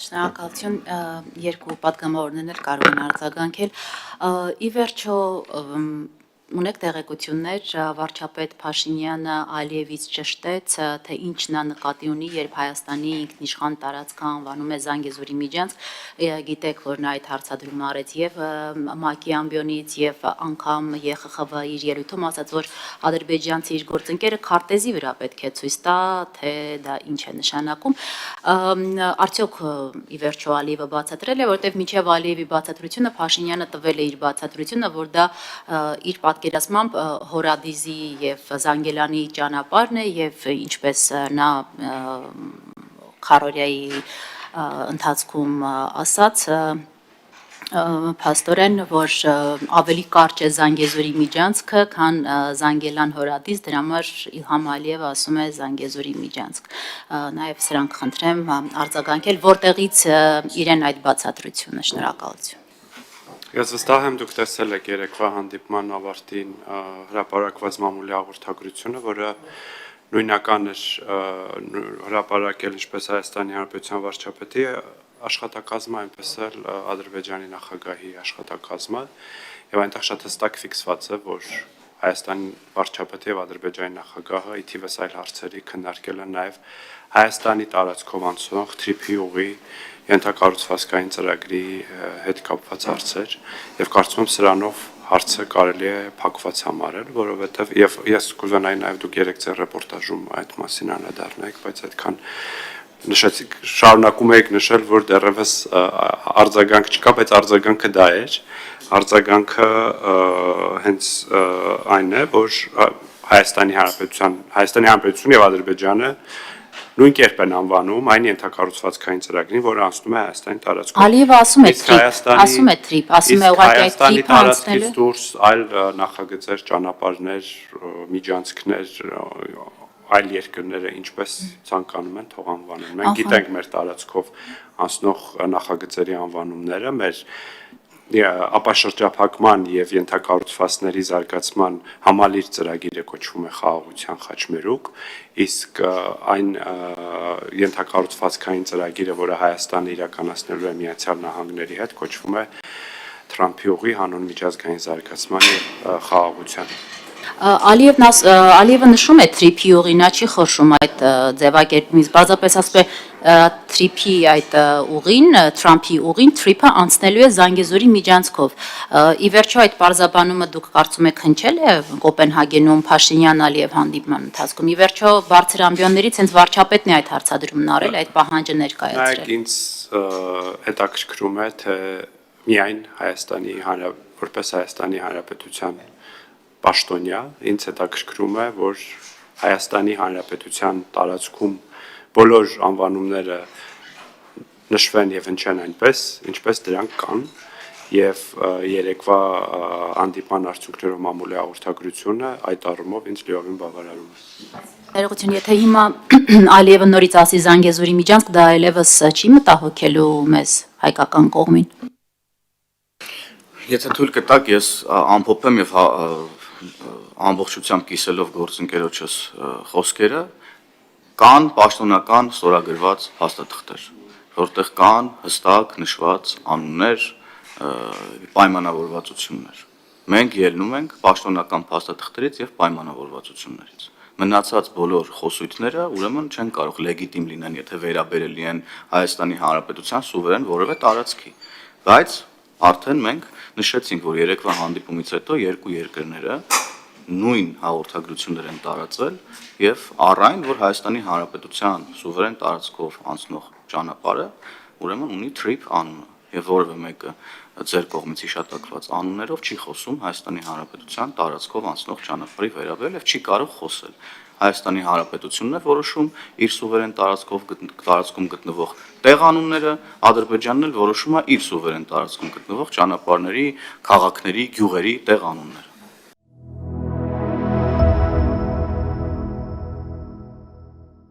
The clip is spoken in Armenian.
Շնորհակալություն, երկու պատգամավորներն էլ կարող են արձագանքել։ Ի վերջո ունեք տեղեկություններ, վարչապետ Փաշինյանը Ալիևից ճշտեց, թե ինչն է նկատի ունի, երբ Հայաստանի ինքնիշխան տարածքը անվանում է Զանգեզուրի միջանցք, գիտեք, որ նա այդ հարցադրումը արեց եւ ՄԱԿ-ի ամբիոնից եւ անգամ ԵԽԽՎ-ի իր ելույթում ասաց, որ ադրբեջանցի իր գործընկերը քարտեզի վրա պետք է ցույց տա, թե դա ինչ է նշանակում։ Արդյոք ի վերջո Ալիևը բացատրել է, որտեղ մինչև Ալիևի բացատրությունը Փաշինյանը տվել է իր բացատրությունը, որ դա իր պատկերացմամբ Հորադիզի եւ Զանգելանի ճանապարհն է եւ ինչպես նա Քարորիայի ընթացքում ասաց փաստորեն, որ ավելի կարճ է Զանգեզուրի միջանցքը, քան Զանգելան Հորադիզ, դրա համար Իլհամ Ալիևը ասում է Զանգեզուրի միջանցք։ Նաև սրանք խնդրեմ արձագանքել, որտեղից իրեն այդ բացատրությունը, շնորհակալություն։ Ես վստահ եմ, դուք տեսել եք երեկվա հանդիպման ավարտին հրապարակված մամուլի հաղորդագրությունը, որը նույնական էր հրապարակել ինչպես Հայաստանի Հանրապետության վարչապետի աշխատակազմը, այնպես էլ Ադրբեջանի նախագահի աշխատակազմը, եւ այնտեղ շատ հստակ ֆիքսված է, որ Հայաստանի վարչապետը եւ Ադրբեջանի նախագահը ի թիվս այլ հարցերի քննարկել են նաեւ Հայաստանի տարածքով անցնող թրիփի ուղի ենթակառուցվածքային ծրագրի հետ կապված հարցեր եւ կարծում եմ սրանով հարցը կարելի է փակված համարել, որովհետեւ եւ ես կուզենայի նաեւ դուք երեք ձեր ռեպորտաժում այդ մասին անդրադառնայիք, բայց այդքան նշեցիք, շարունակում եք նշել, որ դեռևս արձագանք չկա, բայց արձագանքը դա էր, արձագանքը հենց այն է, որ Հայաստանի Հանրապետությունը եւ Ադրբեջանը նույն կերպ են անվանում այն ենթակառուցվածքային ծրագրին, որը անցնում է Հայաստանի տարածքում։ Ալիևը ասում է թրիփ, ասում է ուղղակի այդ թրիփը անցնելու դուրս այլ նախագծեր, ճանապարհներ, միջանցքներ, այլ երկրները ինչպես ցանկանում են թող անվանեն։ Մենք գիտենք մեր տարածքով անցնող նախագծերի անվանումները, մեր ապաշրջափակման եւ ենթակառուցվածքների զարգացման համալիր ծրագիրը կոչվում է Խաղաղության խաչմերուկ, իսկ այն ենթակառուցվածքային ծրագիրը, որը Հայաստանը իրականացնելու է Միացյալ Նահանգների հետ, կոչվում է Թրամփի ուղի հանուն միջազգային զարգացման եւ խաղաղության։ Ալիևը նշում է թրիփի ուղին, նա չի խորշում այդ ձևակերպումից, բացապես ասում է թրիփի այդ ուղին, Թրամփի ուղին, թրիփը անցնելու է Զանգեզուրի միջանցքով։ Ի վերջո այդ պարզաբանումը դուք կարծում եք հնչել է Կոպենհագենում Փաշինյան-Ալիև հանդիպման ընթացքում։ Ի վերջո բարձր ամբիոններից հենց վարչապետն է այդ հարցադրումն արել, այդ պահանջը ներկայացրել։ Նայեք, ինձ հետաքրքրում է, թե միայն որպես Հայաստանի Հանրապետության պաշտոնյա, ինձ հետաքրքրում է, որ Հայաստանի Հանրապետության տարածքում բոլոր անվանումները նշվեն եւ հնչեն այնպես, ինչպես դրանք կան, եւ երեկվա հանդիպման արդյունքներով մամուլի հաղորդագրությունը այդ առումով ինձ լիովին բավարարում է։ Ներողություն, եթե հիմա Ալիևը նորից ասի Զանգեզուրի միջանցք, դա այլևս չի մտահոգելու մեզ հայկական կողմին։ Եթե թույլ կտաք, ես ամփոփեմ եւ ամբողջությամբ կիսելով գործընկերոջս խոսքերը, կան պաշտոնական ստորագրված փաստաթղթեր, որտեղ կան հստակ նշված անուններ, պայմանավորվածություններ։ Մենք ելնում ենք պաշտոնական փաստաթղթերից եւ պայմանավորվածություններից։ Մնացած բոլոր խոսույթները ուրեմն չեն կարող լեգիտիմ լինեն, եթե վերաբերելի են Հայաստանի Հանրապետության սուվերեն որևէ տարածքի։ Բայց արդեն մենք նշեցինք, որ երեկվա հանդիպումից հետո երկու երկրները նույն հաղորդագրություններ են տարածվել եւ առայն, որ Հայաստանի Հանրապետության սուվերեն տարածքով անցնող ճանապարհը ուրեմն ունի թրիփ անունը եւ որևէ մեկը ձեր կողմից հիշատակված անուններով չի խոսում Հայաստանի Հանրապետության տարածքով անցնող ճանապարհի վերաբերյալ եւ չի կարող խոսել։ Հայաստանի Հանրապետությունն է որոշում իր սուվերեն տարածքում գտնվող տեղանունները, Ադրբեջանն էլ որոշում է իր սուվերեն տարածքում գտնվող ճանապարհների, քաղաքների, գյուղերի տեղանունները։